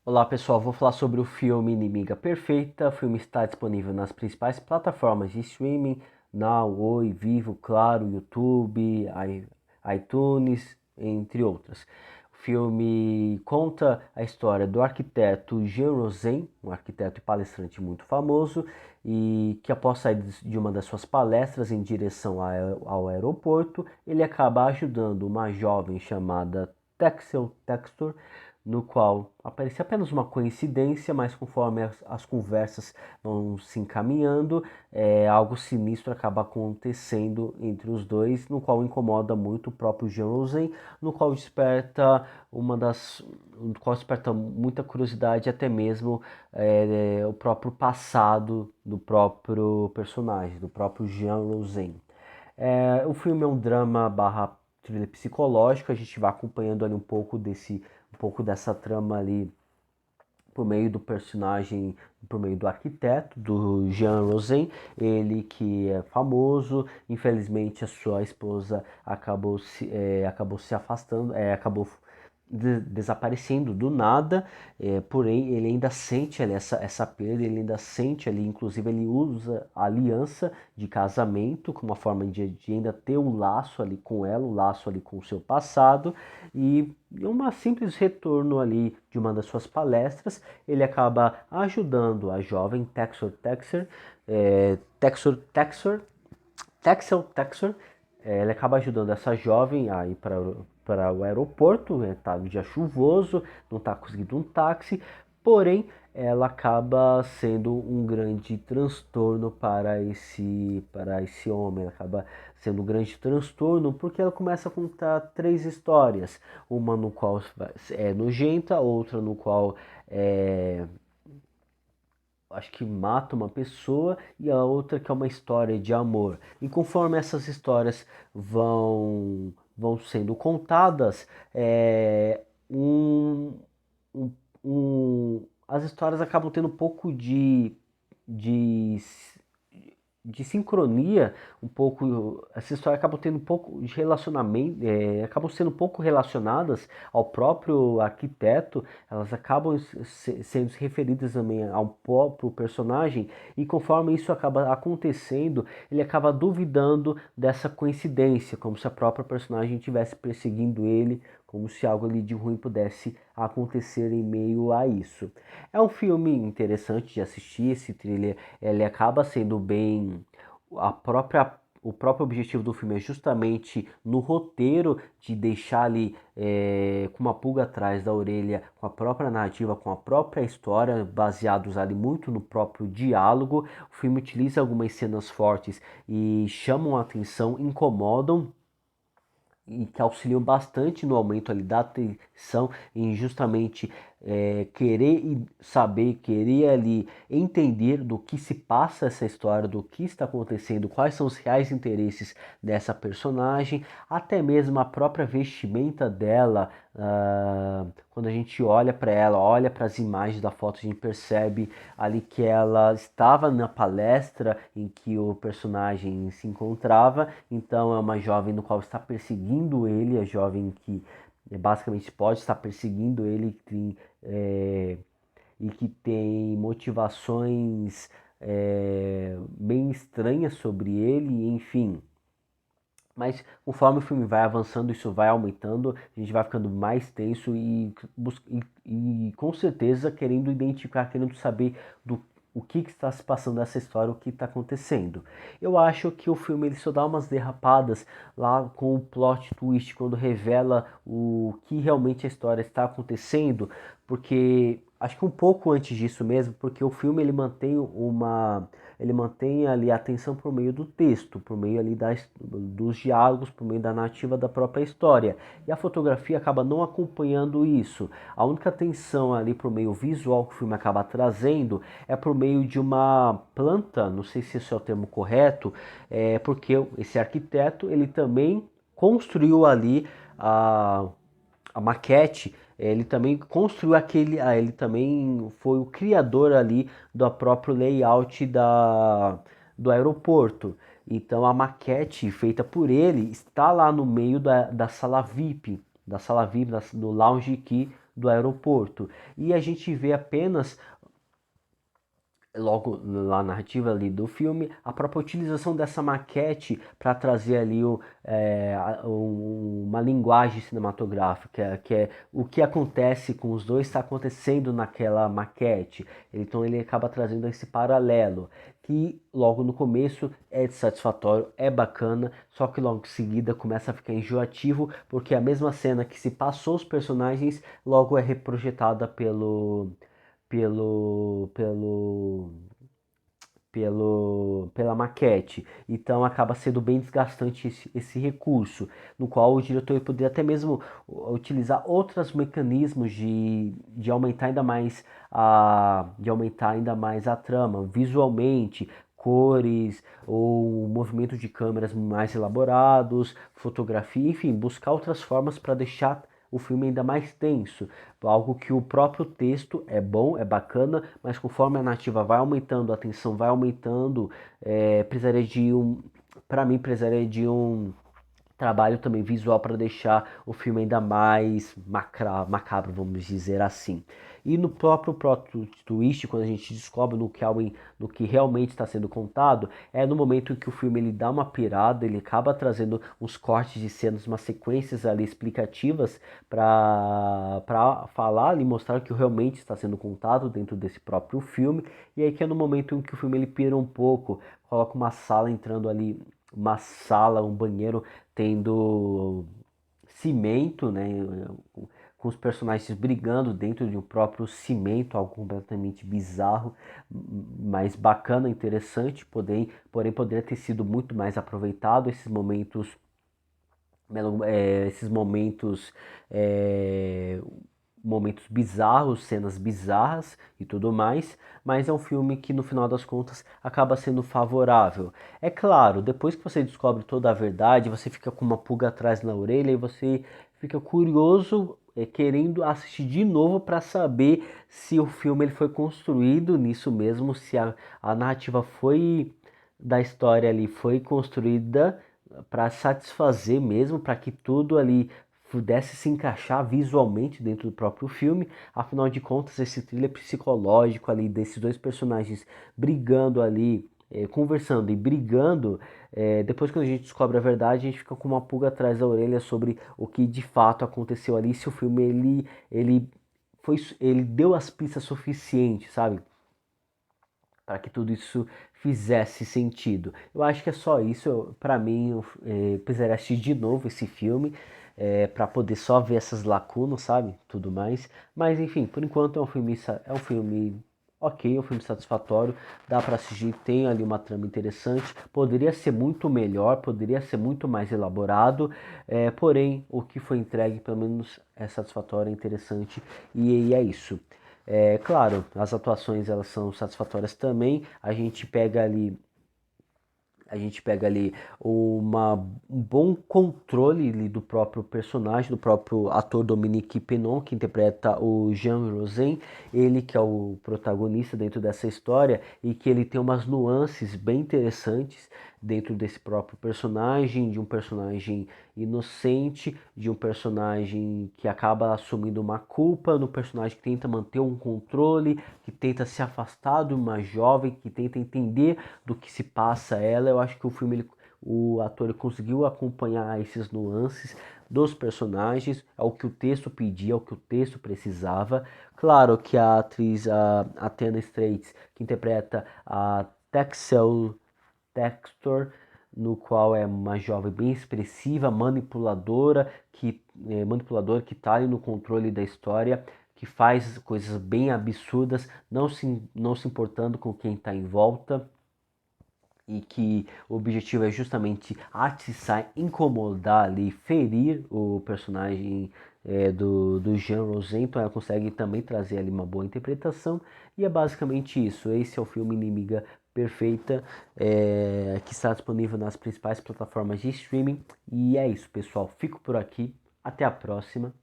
Olá pessoal, vou falar sobre o filme Inimiga Perfeita. O filme está disponível nas principais plataformas de streaming, Now, Oi, Vivo, Claro, YouTube, iTunes, entre outras. O filme conta a história do arquiteto Jean Rosen, um arquiteto e palestrante muito famoso, e que após sair de uma das suas palestras em direção ao aeroporto, ele acaba ajudando uma jovem chamada Texel Textor, no qual aparecia apenas uma coincidência, mas conforme as conversas vão se encaminhando, algo sinistro acaba acontecendo entre os dois, no qual incomoda muito o próprio Jean Rosen, no qual desperta no qual desperta muita curiosidade, até mesmo o próprio passado do próprio personagem, do próprio Jean Rosen. O filme é um drama barra thriller psicológico, a gente vai acompanhando ali um pouco dessa trama ali por meio do personagem, por meio do arquiteto, do Jean Rosen, ele que é famoso, infelizmente a sua esposa acabou se afastando, desaparecendo do nada, porém ele ainda sente ali essa perda, ele ainda sente ali, inclusive ele usa a aliança de casamento como uma forma de ainda ter um laço ali com ela, um laço ali com o seu passado, e uma simples retorno ali de uma das suas palestras, ele acaba ajudando a jovem Texel Texor, ele acaba ajudando essa jovem a ir para o aeroporto, está no dia chuvoso, não está conseguindo um táxi, porém ela acaba sendo um grande transtorno para esse homem, ela acaba sendo um grande transtorno porque ela começa a contar três histórias, uma no qual é nojenta, outra no qual é, acho que mata uma pessoa, e a outra que é uma história de amor. E conforme essas histórias vão sendo contadas, um, um, as histórias acabam tendo um pouco de de sincronia, um pouco, essa história acaba tendo um pouco de relacionamento, acabam sendo um pouco relacionadas ao próprio arquiteto, elas acabam sendo referidas também ao próprio personagem, e conforme isso acaba acontecendo, ele acaba duvidando dessa coincidência, como se a própria personagem estivesse perseguindo ele, como se algo ali de ruim pudesse acontecer em meio a isso. É um filme interessante de assistir, esse thriller ele acaba sendo bem a própria o próprio objetivo do filme é justamente no roteiro de deixar ali com uma pulga atrás da orelha, com a própria narrativa, com a própria história, baseados ali muito no próprio diálogo. O filme utiliza algumas cenas fortes e chamam a atenção, incomodam e que auxiliam bastante no aumento ali da atenção em justamente querer saber, querer ali entender do que se passa essa história, do que está acontecendo, quais são os reais interesses dessa personagem, até mesmo a própria vestimenta dela. Quando a gente olha para ela, olha para as imagens da foto, a gente percebe ali que ela estava na palestra em que o personagem se encontrava, então é uma jovem no qual está perseguindo ele, a jovem que basicamente pode estar perseguindo ele e que tem motivações bem estranhas sobre ele, enfim. Mas conforme o filme vai avançando, isso vai aumentando, a gente vai ficando mais tenso e com certeza querendo identificar, querendo saber do o que está se passando nessa história, o que está acontecendo. Eu acho que o filme ele só dá umas derrapadas lá com o plot twist, quando revela o que realmente a história está acontecendo, porque acho que um pouco antes disso mesmo, porque o filme ele mantém ali a atenção por meio do texto, por meio ali dos diálogos, por meio da narrativa da própria história. E a fotografia acaba não acompanhando isso. A única atenção ali por meio visual que o filme acaba trazendo é por meio de uma planta, não sei se esse é o termo correto, porque esse arquiteto ele também construiu ali a a maquete, ele também construiu ele também foi o criador ali do próprio layout do aeroporto. Então a maquete feita por ele está lá no meio da sala VIP, do lounge key do aeroporto. E a gente vê apenas logo na narrativa ali do filme, a própria utilização dessa maquete para trazer ali uma linguagem cinematográfica, que é o que acontece com os dois está acontecendo naquela maquete. Então ele acaba trazendo esse paralelo, que logo no começo é satisfatório, é bacana, só que logo em seguida começa a ficar enjoativo, porque a mesma cena que se passou os personagens logo é reprojetada pelo, pelo, pela maquete. Então acaba sendo bem desgastante esse recurso, no qual o diretor poderia até mesmo utilizar outros mecanismos de aumentar ainda mais a trama, visualmente, cores ou movimento de câmeras mais elaborados, fotografia, enfim, buscar outras formas para deixar o filme ainda mais tenso, algo que o próprio texto é bom, é bacana, mas conforme a narrativa vai aumentando, a tensão vai aumentando, precisaria de para mim precisaria de um trabalho também visual para deixar o filme ainda mais macabro, vamos dizer assim. E no próprio plot twist, quando a gente descobre no que realmente está sendo contado, é no momento em que o filme ele dá uma pirada, ele acaba trazendo uns cortes de cenas, umas sequências ali explicativas para falar e mostrar o que realmente está sendo contado dentro desse próprio filme. E aí que é no momento em que o filme ele pira um pouco, coloca uma sala entrando ali, uma sala, um banheiro tendo cimento, né? Com os personagens brigando dentro de um próprio cimento, algo completamente bizarro, mas bacana, interessante, porém poderia ter sido muito mais aproveitado esses momentos, é, momentos bizarros, cenas bizarras e tudo mais, mas é um filme que no final das contas acaba sendo favorável. É claro, depois que você descobre toda a verdade, você fica com uma pulga atrás na orelha e você fica curioso, querendo assistir de novo para saber se o filme ele foi construído nisso mesmo, se a narrativa foi da história ali foi construída para satisfazer mesmo, para que tudo ali pudesse se encaixar visualmente dentro do próprio filme. Afinal de contas, esse thriller psicológico ali desses dois personagens brigando ali, conversando e brigando, depois que a gente descobre a verdade, a gente fica com uma pulga atrás da orelha sobre o que de fato aconteceu ali, se o filme ele deu as pistas suficientes, sabe? Para que tudo isso fizesse sentido. Eu acho que é só isso. Para mim, eu precisaria assistir de novo esse filme para poder só ver essas lacunas, sabe? Tudo mais. Mas enfim, por enquanto é um filme ok, é um filme satisfatório, dá para assistir, tem ali uma trama interessante, poderia ser muito melhor, poderia ser muito mais elaborado, porém o que foi entregue pelo menos é satisfatório, é interessante e é isso. É claro, as atuações elas são satisfatórias também. A gente pega ali um bom controle ali do próprio personagem, do próprio ator Dominique Pinon, que interpreta o Jean Rosen, ele que é o protagonista dentro dessa história e que ele tem umas nuances bem interessantes dentro desse próprio personagem, de um personagem inocente, de um personagem que acaba assumindo uma culpa, no personagem que tenta manter um controle, que tenta se afastar de uma jovem, que tenta entender do que se passa a ela. Eu acho que o ator ele conseguiu acompanhar esses nuances dos personagens, é o que o texto pedia, é o que o texto precisava. Claro que a atriz a Athena Straits, que interpreta a Textor, no qual é uma jovem bem expressiva, manipuladora que está ali no controle da história, que faz coisas bem absurdas, não se importando com quem está em volta e que o objetivo é justamente atiçar, incomodar ali, ferir o personagem do Jean Rosen, então ela consegue também trazer ali uma boa interpretação e é basicamente isso. Esse é o filme Inimiga Perfeita, que está disponível nas principais plataformas de streaming e é isso, pessoal. Fico por aqui, até a próxima.